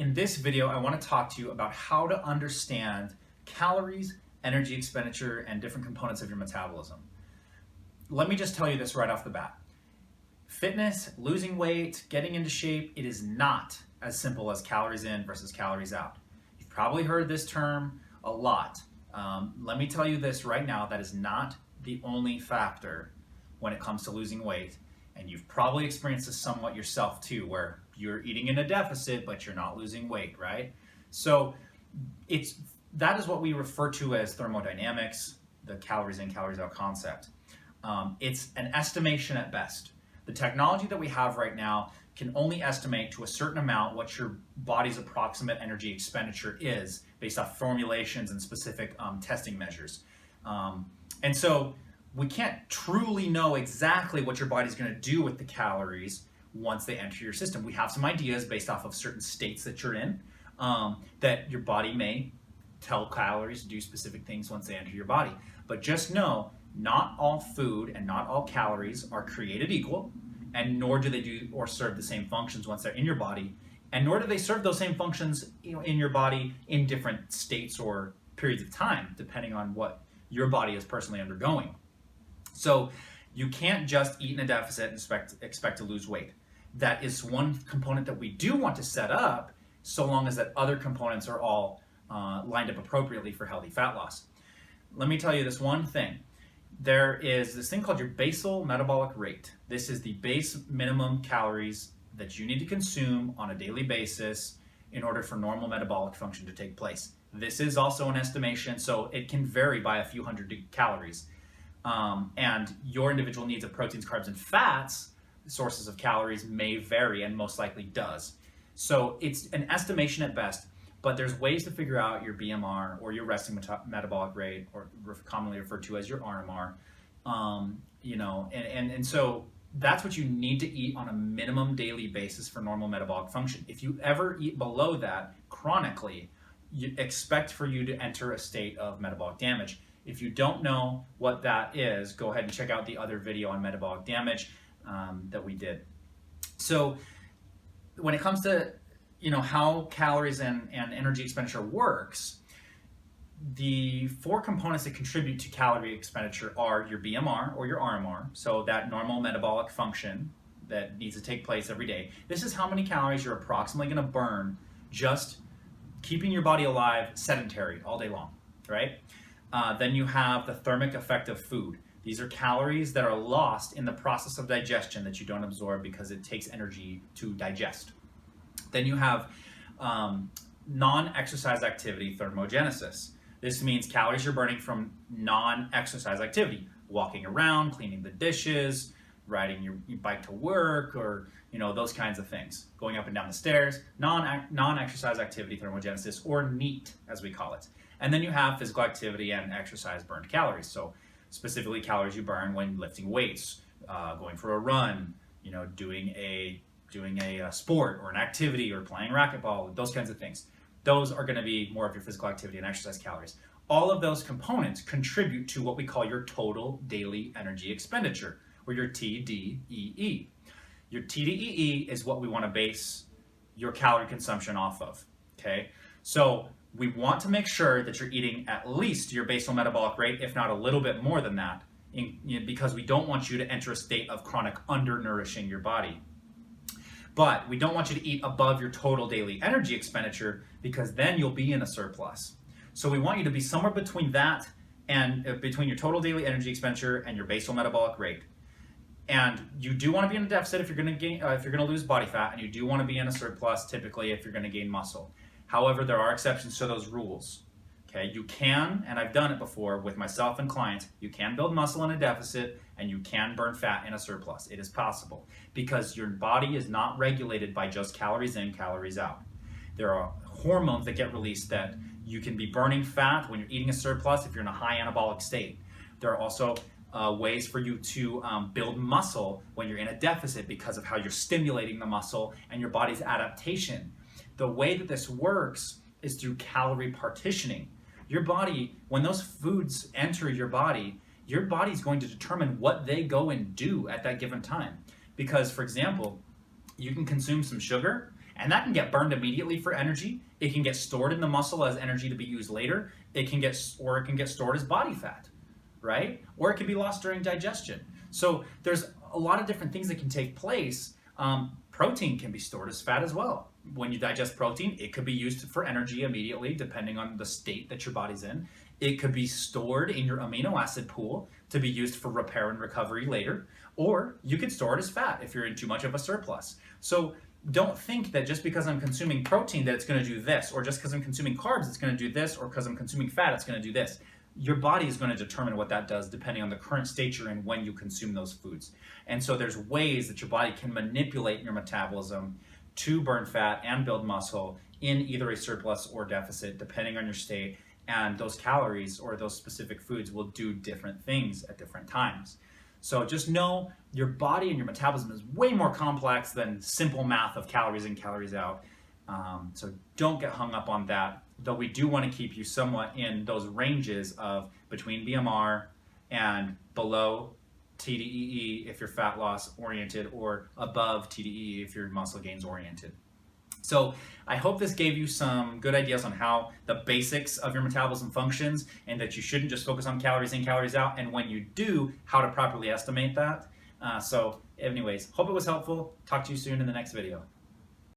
In this video, I want to talk to you about how to understand calories, energy expenditure, and different components of your metabolism. Let me just tell you this right off the bat. Fitness, losing weight, getting into shape, it is not as simple as calories in versus calories out. You've probably heard this term a lot. Let me tell you this right now, that is not the only factor when it comes to losing weight. And you've probably experienced this somewhat yourself too, where you're eating in a deficit, but you're not losing weight, right? So that is what we refer to as thermodynamics, the calories in, calories out concept. It's an estimation at best. The technology that we have right now can only estimate to a certain amount what your body's approximate energy expenditure is based off formulations and specific testing measures. And so we can't truly know exactly what your body's going to do with the calories once they enter your system. We have some ideas based off of certain states that you're in, that your body may tell calories to do specific things once they enter your body. But just know, not all food and not all calories are created equal, and nor do they do or serve the same functions once they're in your body, and nor do they serve those same functions in your body in different states or periods of time, depending on what your body is personally undergoing. So you can't just eat in a deficit and expect to lose weight. That is one component that we do want to set up, so long as that other components are all lined up appropriately for healthy fat loss. Let me tell you this one thing. There is this thing called your basal metabolic rate. This is the base minimum calories that you need to consume on a daily basis in order for normal metabolic function to take place. This is also an estimation, so it can vary by a few hundred calories. And your individual needs of proteins, carbs, and fats, sources of calories, may vary, and most likely does. So it's an estimation at best, but there's ways to figure out your BMR or your resting metabolic rate, or commonly referred to as your RMR. And so that's what you need to eat on a minimum daily basis for normal metabolic function. If you ever eat below that chronically, you expect for you to enter a state of metabolic damage. If you don't know what that is, go ahead and check out the other video on metabolic damage that we did. So when it comes to how calories and energy expenditure works, the four components that contribute to calorie expenditure are your BMR or your RMR, so that normal metabolic function that needs to take place every day. This is how many calories you're approximately going to burn just keeping your body alive, sedentary all day long, right? Then you have the thermic effect of food. These are calories that are lost in the process of digestion that you don't absorb because it takes energy to digest. Then you have non-exercise activity thermogenesis. This means calories you're burning from non-exercise activity, walking around, cleaning the dishes, riding your bike to work, or those kinds of things, going up and down the stairs. Non-exercise activity thermogenesis, or NEAT as we call it. And then you have physical activity and exercise burned calories. So specifically calories you burn when lifting weights, going for a run, doing a sport or an activity, or playing racquetball, those kinds of things. Those are going to be more of your physical activity and exercise calories. All of those components contribute to what we call your total daily energy expenditure, or your TDEE. Your TDEE is what we want to base your calorie consumption off of, okay? So we want to make sure that you're eating at least your basal metabolic rate, if not a little bit more than that, because we don't want you to enter a state of chronic undernourishing your body. But we don't want you to eat above your total daily energy expenditure, because then you'll be in a surplus. So we want you to be somewhere between that and between your total daily energy expenditure and your basal metabolic rate. And you do want to be in a deficit if you're going to lose body fat, and you do want to be in a surplus typically if you're going to gain muscle. However, there are exceptions to those rules. Okay, you can, and I've done it before with myself and clients, you can build muscle in a deficit and you can burn fat in a surplus. It is possible, because your body is not regulated by just calories in, calories out. There are hormones that get released that you can be burning fat when you're eating a surplus if you're in a high anabolic state. There are also ways for you to build muscle when you're in a deficit because of how you're stimulating the muscle and your body's adaptation. The way that this works is through calorie partitioning. Your body, when those foods enter your body's going to determine what they go and do at that given time. Because, for example, you can consume some sugar And that can get burned immediately for energy. It can get stored in the muscle as energy to be used later. It can get stored as body fat, right? Or it can be lost during digestion. So there's a lot of different things that can take place. Protein can be stored as fat as well. When you digest protein, it could be used for energy immediately, depending on the state that your body's in. It could be stored in your amino acid pool to be used for repair and recovery later, or you could store it as fat if you're in too much of a surplus. So don't think that just because I'm consuming protein that it's going to do this, or just because I'm consuming carbs it's going to do this, or because I'm consuming fat it's going to do this. Your body is going to determine what that does depending on the current state you're in when you consume those foods. And so there's ways that your body can manipulate your metabolism to burn fat and build muscle in either a surplus or deficit, depending on your state. And those calories or those specific foods will do different things at different times. So just know your body and your metabolism is way more complex than simple math of calories in, calories out. So don't get hung up on that, though we do want to keep you somewhat in those ranges of between BMR and below TDEE if you're fat loss oriented, or above TDEE if you're muscle gains oriented. So I hope this gave you some good ideas on how the basics of your metabolism functions, and that you shouldn't just focus on calories in, calories out, and when you do, how to properly estimate that. So anyways, hope it was helpful. Talk to you soon in the next video.